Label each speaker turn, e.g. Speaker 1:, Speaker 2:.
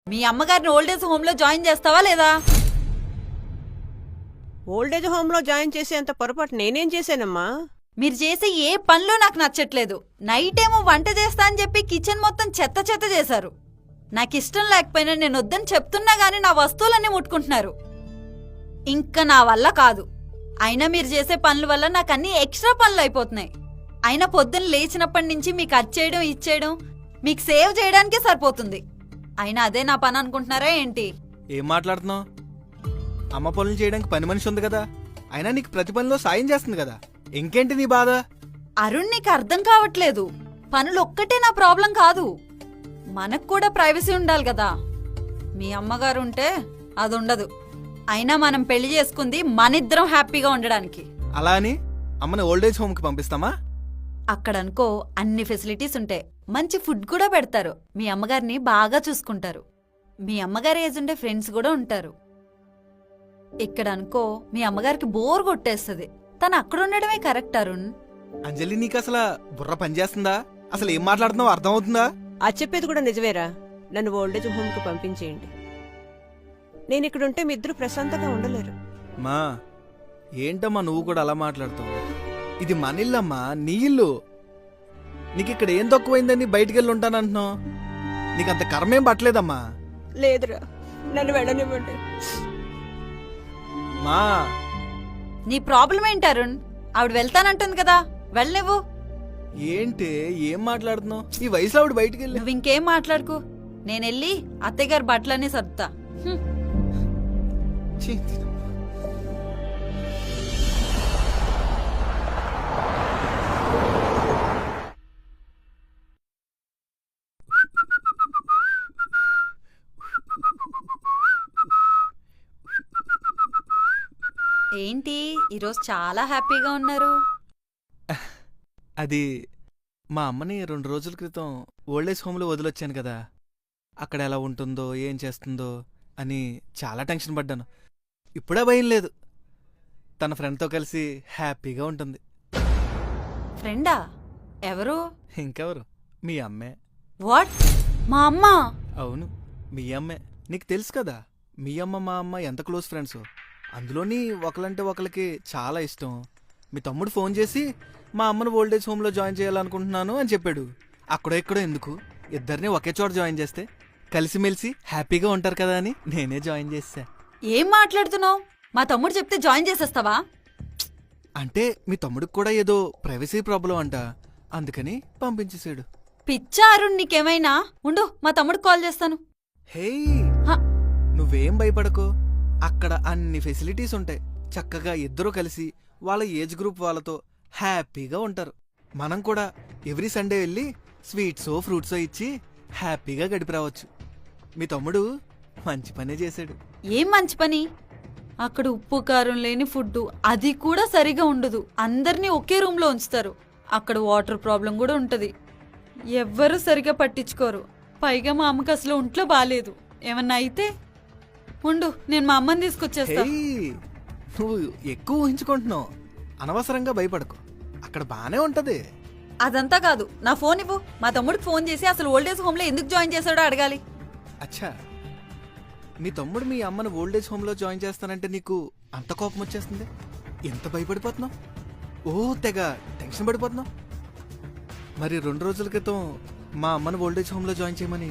Speaker 1: మీ అమ్మగారిని old age home లో join చేస్తావా లేదా?
Speaker 2: ఓల్డేజ్ హోమ్ లో జాయిన్ చేసేంత పొరపాటు నేనేం చేశానమ్మా?
Speaker 1: మీరు చేసే ఏ పనులు నాకు నచ్చట్లేదు. నైట్ ఏమో వంట చేస్తా అని చెప్పి కిచెన్ మొత్తం చెత్త చెత్త చేశారు. నాకు ఇష్టం లేకపోయినా నేను వద్దని చెప్తున్నా గానీ నా వస్తువులన్నీ ముట్టుకుంటున్నారు. ఇంకా నా వల్ల కాదు. అయినా మీరు చేసే పనుల వల్ల నాకు అన్ని ఎక్స్ట్రా పనులు అయిపోతున్నాయి. అయినా పొద్దున్న లేచినప్పటి నుంచి మీకు అచ్చేయడం ఇచ్చేయడం మీకు సేవ్ చేయడానికే సరిపోతుంది. అయినా అదే నా పని అనుకుంటున్నారా ఏంటి?
Speaker 3: ఏం మాట్లాడుతున్నావు? అమ్మ పనులు చేయడానికి పని మనిషి ఉంది కదా, అయినా నీకు ప్రతి పనిలో సాయం చేస్తుంది కదా, ఇంకేంటి నీ బాధ?
Speaker 1: అరుణ్, నీకు అర్థం కావట్లేదు. పనులు ఒక్కటే నా ప్రాబ్లం కాదు, మనకు కూడా ప్రైవసీ ఉండాలి కదా. మీ అమ్మగారు ఉంటే అది ఉండదు. అయినా మనం పెళ్లి చేసుకుంది మనిద్దరం హ్యాపీగా ఉండడానికి.
Speaker 3: అలా అని అమ్మని ఓల్డేజ్ హోమ్ కి పంపిస్తామా?
Speaker 1: అక్కడనుకో అన్ని ఫెసిలిటీస్ ఉంటాయి, మంచి ఫుడ్ కూడా పెడతారు, మీ అమ్మగారిని బాగా చూసుకుంటారు, మీ అమ్మగారి ఏజ్ ఉండే ఫ్రెండ్స్ కూడా ఉంటారు. ఇక్కడ అనుకో మీ అమ్మగారికి బోర్ కొట్టేస్తుంది, తను అక్కడ ఉండడమే కరెక్ట్. అరుణ్,
Speaker 3: అంజలి, నీకు అసలు బుర్ర పనిచేస్తుందా? అసలు ఏం మాట్లాడుతున్నావు అర్థం అవుతుందా?
Speaker 2: అది చెప్పేది కూడా నిజమేరా. నన్ను ఓల్డేజ్ హోమ్ కు పంపించేయండి. నేను ఇక్కడుంటే మీ ఇద్దరు ప్రశాంతంగా ఉండలేరు.
Speaker 3: మా ఏంటమ్మా నువ్వు కూడా అలా మాట్లాడుతావు? ఇది మన ఇల్లమ్మా, నీ ఇల్లు. నీకు ఇక్కడ ఏం తక్కువైందని బయటికి వెళ్ళి ఉంటానంటున్నావు? నీకంత కర్మేం పట్టలేదమ్మా.
Speaker 2: లేదురా, నన్ను వెళ్ళనివ్వండి.
Speaker 3: మా
Speaker 1: నీ ప్రాబ్లం ఏంటి అరుణ్? ఆవిడ వెళ్తానంటుంది కదా, వెళ్ళనివ్వు.
Speaker 3: ఏంటి ఏం మాట్లాడుతున్నావు? ఈ వయసులో ఆవిడ బయటికి వెళ్ళి
Speaker 1: నువ్వు ఇంకేం మాట్లాడుకో, నేనెళ్ళి అత్తయ్యగారి బట్టలన్నీ సర్దుతా.
Speaker 3: ఛీ,
Speaker 1: ఏంటి ఈరోజు చాలా హ్యాపీగా ఉన్నారు?
Speaker 3: అది మా అమ్మని 2 రోజుల క్రితం ఓల్డేజ్ హోమ్లో వదిలొచ్చాను కదా, అక్కడ ఎలా ఉంటుందో ఏం చేస్తుందో అని చాలా టెన్షన్ పడ్డాను. ఇప్పుడే భయం లేదు, తన ఫ్రెండ్తో కలిసి హ్యాపీగా ఉంటుంది.
Speaker 1: ఫ్రెండా? ఎవరు?
Speaker 3: ఇంకెవరు, మీ అమ్మే.
Speaker 1: వాట్? మా అమ్మ?
Speaker 3: అవును, మీ అమ్మే. నీకు తెలుసు కదా మీ అమ్మ మా అమ్మ ఎంత క్లోజ్ ఫ్రెండ్స్. అందులోని ఒకలంటే ఒకరికి చాలా ఇష్టం. మీ తమ్ముడు ఫోన్ చేసి మా అమ్మను ఓల్డేజ్ హోమ్లో జాయిన్ చేయాలనుకుంటున్నాను అని చెప్పాడు. అక్కడో ఇక్కడో ఎందుకు, ఇద్దరిని ఒకే చోట జాయిన్ చేస్తే కలిసిమెలిసి హ్యాపీగా ఉంటారు కదా అని నేనే జాయిన్ చేశా.
Speaker 1: ఏం మాట్లాడుతున్నావు? మా తమ్ముడు చెప్తే జాయిన్ చేసేస్తావా?
Speaker 3: అంటే మీ తమ్ముడికి కూడా ఏదో ప్రైవసీ ప్రాబ్లం అంట, అందుకని పంపించేశాడు.
Speaker 1: పిచ్చా అరుణ్, నీకేమైనా? ఉండు, మా తమ్ముడికి కాల్ చేస్తాను.
Speaker 3: హేయ్,
Speaker 1: హ.
Speaker 3: నువ్వేం భయపడకో, అక్కడ అన్ని ఫెసిలిటీస్ ఉంటాయి. చక్కగా ఇద్దరూ కలిసి వాళ్ళ ఏజ్ గ్రూప్ వాళ్ళతో హ్యాపీగా ఉంటారు. మనం కూడా ఎవ్రీ సండే వెళ్ళి స్వీట్సో ఫ్రూట్సో ఇచ్చి హ్యాపీగా గడిపి రావచ్చు. మీ తమ్ముడు మంచి పనే చేశాడు.
Speaker 1: ఏం మంచి పని? అక్కడ ఉప్పు కారం లేని ఫుడ్, అది కూడా సరిగా ఉండదు. అందరినీ ఒకే రూమ్లో ఉంచుతారు. అక్కడ వాటర్ ప్రాబ్లం కూడా ఉంటది, ఎవ్వరూ సరిగా పట్టించుకోరు. పైగా మా అమ్మకి అసలు ఒంట్లో బాలేదు. ఏమన్నా అయితే ఉండు, నేను మా అమ్మని తీసుకొచ్చేస్తా.
Speaker 3: హేయ్, నువ్వు ఎక్కువ ఊహించుకుంటున్నావు, అనవసరంగా భయపడకు, అక్కడ బానే ఉంటది.
Speaker 1: అదంతా కాదు, నా ఫోన్ ఇవ్వు. మా తమ్ముడికి ఫోన్ చేసి అసలు ఓల్డేజ్ హోమ్లో ఎందుకు జాయిన్ చేశాడో అడగాలి.
Speaker 3: అచ్చా, మీ తమ్ముడు మీ అమ్మను ఓల్డేజ్ హోమ్లో జాయిన్ చేస్తానంటే నీకు అంత కోపం వచ్చేస్తుంది? ఎంత భయపడిపోతున్నావు? ఓ తెగ టెన్షన్ పడిపోతున్నావు. మరి 2 రోజుల క్రితం మా అమ్మను ఓల్డేజ్ హోమ్లో జాయిన్ చేయమని